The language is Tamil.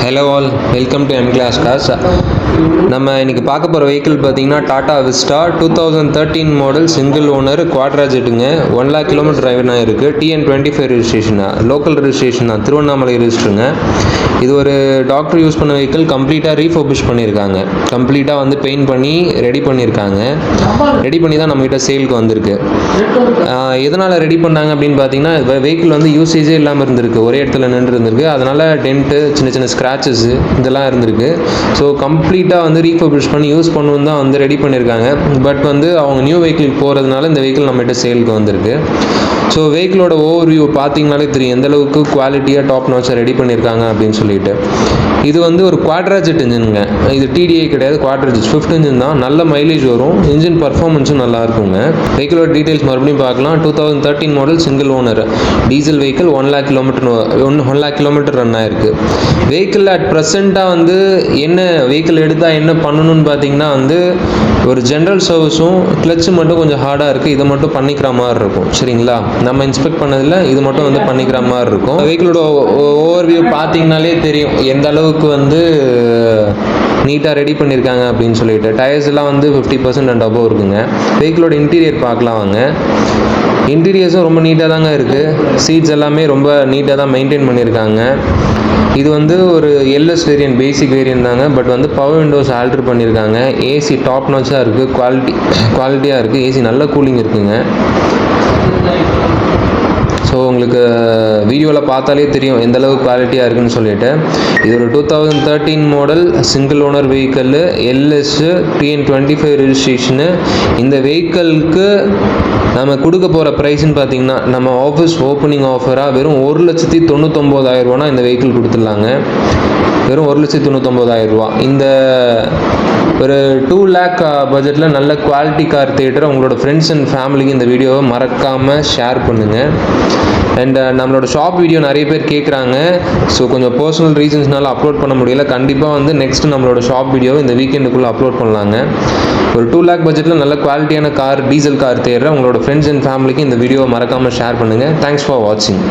Hello all, welcome to M class cars. நம்ம இன்றைக்கி பார்க்க போகிற வெஹிக்கிள் பார்த்தீங்கன்னா Tata Vista 2013 model single owner குவாட்ராஜெட்டுங்க. 1 lakh கிலோமீட்டர் டிரைவ் இருக்குது. TN25 ரெஜிஸ்ட்ரேஷன், லோக்கல் ரெஜிஸ்ட்ரேஷன் தான், திருவண்ணாமலை ரெஜிஸ்டருங்க. இது ஒரு டாக்டர் யூஸ் பண்ண வெஹிக்கிள். கம்ப்ளீட்டாக ரீஃபர்பிஷ் பண்ணியிருக்காங்க. கம்ப்ளீட்டாக வந்து பெயிண்ட் பண்ணி ரெடி பண்ணியிருக்காங்க. ரெடி பண்ணி தான் நம்மகிட்ட சேலுக்கு வந்திருக்கு. எதனால் ரெடி பண்ணாங்க அப்படின்னு பார்த்தீங்கன்னா, வெஹிக்கிள் வந்து யூசேஜே இல்லாமல் இருந்திருக்கு, ஒரே இடத்துல நின்று இருந்திருக்கு. அதனால் டென்ட்டு, சின்ன சின்ன ஸ்க்ராச்சஸ் இதெல்லாம் இருந்திருக்கு. ஸோ கம்ப்ளீட்டாக வந்து ரீஃபர்பிஷ் பண்ணி யூஸ் பண்ணணும் தான் வந்து ரெடி பண்ணியிருக்காங்க. பட் வந்து அவங்க நியூ வெஹிக்கிள் போகிறதுனால இந்த வெஹிக்கிள் நம்மகிட்ட சேலுக்கு வந்திருக்கு. ஸோ வெஹிக்கிளோட ஓவர் வியூ பார்த்தீங்கனாலே தெரியும் எந்தளவுக்கு குவாலிட்டியாக டாப் நாட்சாக ரெடி பண்ணியிருக்காங்க அப்படின்னு சொல்லிட்டு. இது வந்து ஒரு குவாட்ராஜெட் இன்ஜினுங்க. இது TDI கிடையாது, குவாட்ராஜெட் ஸ்விஃப்ட் இன்ஜின் தான். நல்ல மைலேஜ் வரும், இன்ஜின் பர்ஃபார்மன்ஸும் நல்லா இருக்குங்க. வெஹிக்கிளோட டீட்டெயில்ஸ் மறுபடியும் பார்க்கலாம். 2013 model single owner diesel vehicle. 1 lakh kilometre run ஆயிருக்கு. வெஹிக்கிள் அட் ப்ரெசென்ட்டாக வந்து என்ன வெஹிக்கிள் எடுத்தால் என்ன பண்ணணும்னு பார்த்தீங்கன்னா வந்து ஒரு ஜென்ரல் சர்வீஸும் கிளச்சு மட்டும் கொஞ்சம் ஹார்டாக இருக்குது. இதை மட்டும் பண்ணிக்கிற மாதிரி இருக்கும். சரிங்களா, நம்ம இன்ஸ்பெக்ட் பண்ணதில் இது மட்டும் வந்து பண்ணிக்கிற மாதிரி இருக்கும். வெஹிக்கிளோட ஓவர் வியூ பார்த்தீங்கனாலே தெரியும் எந்த அளவுக்கு வந்து நீட்டாக ரெடி பண்ணியிருக்காங்க அப்படின்னு சொல்லிட்டு. டயர்ஸ் எல்லாம் வந்து 50% அண்ட் அபோவ் இருக்குங்க. வெஹிக்கிளோட இன்டீரியர் பார்க்கலாம் வாங்க. இன்டீரியர்ஸும் ரொம்ப நீட்டாக தாங்க இருக்குது. சீட்ஸ் எல்லாமே ரொம்ப நீட்டாக தான் மெயின்டைன் பண்ணியிருக்காங்க. இது வந்து ஒரு LS வேரியன்ட், பேசிக் வேரியன்ட் தாங்க. பட் வந்து பவர் விண்டோஸ் ஆல்ட்ரு பண்ணியிருக்காங்க. ஏசி டாப் நாச்சாக இருக்குது, குவாலிட்டியாக இருக்குது. ஏசி நல்ல கூலிங் இருக்குங்க. ஸோ உங்களுக்கு வீடியோவில் பார்த்தாலே தெரியும் எந்தளவு குவாலிட்டியாக இருக்குதுன்னு சொல்லிட்டு. இது ஒரு 2013 model single owner vehicle, LS, TN25 registration. இந்த வெஹிக்கிளுக்கு நம்ம கொடுக்க போகிற ப்ரைஸ்ன்னு பார்த்தீங்கன்னா, நம்ம ஆஃபீஸ் ஓப்பனிங் ஆஃபராக வெறும் 1,99,000 இந்த வெஹிக்கிள் கொடுத்துடலாங்க. வெறும் 1,99,000. இந்த ஒரு 2 lakh பட்ஜெட்டில் நல்ல குவாலிட்டி கார் தேட்டர் உங்களோட ஃப்ரெண்ட்ஸ் அண்ட் ஃபேமிலிக்கு இந்த வீடியோவை மறக்காமல் ஷேர் பண்ணுங்கள். அண்ட் நம்மளோட ஷாப் வீடியோ நிறைய பேர் கேட்குறாங்க. ஸோ கொஞ்சம் பர்சனல் ரீசன்ஸ்னால அப்லோட் பண்ண முடியல. கண்டிப்பாக வந்து நெக்ஸ்ட் நம்மளோட ஷாப் வீடியோவை இந்த வீக்கெண்டுக்குள்ளே அப்லோட் பண்ணலாங்க. ஒரு 2 lakh பட்ஜெட்டில் நல்ல குவாலிட்டியான கார், டீசல் கார் தேடுற உங்களோட ஃப்ரெண்ட்ஸ் அண்ட் ஃபேமிலிக்கு இந்த வீடியோவை மறக்காமல் ஷேர் பண்ணுங்கள். தேங்க்ஸ் ஃபார் வாட்சிங்.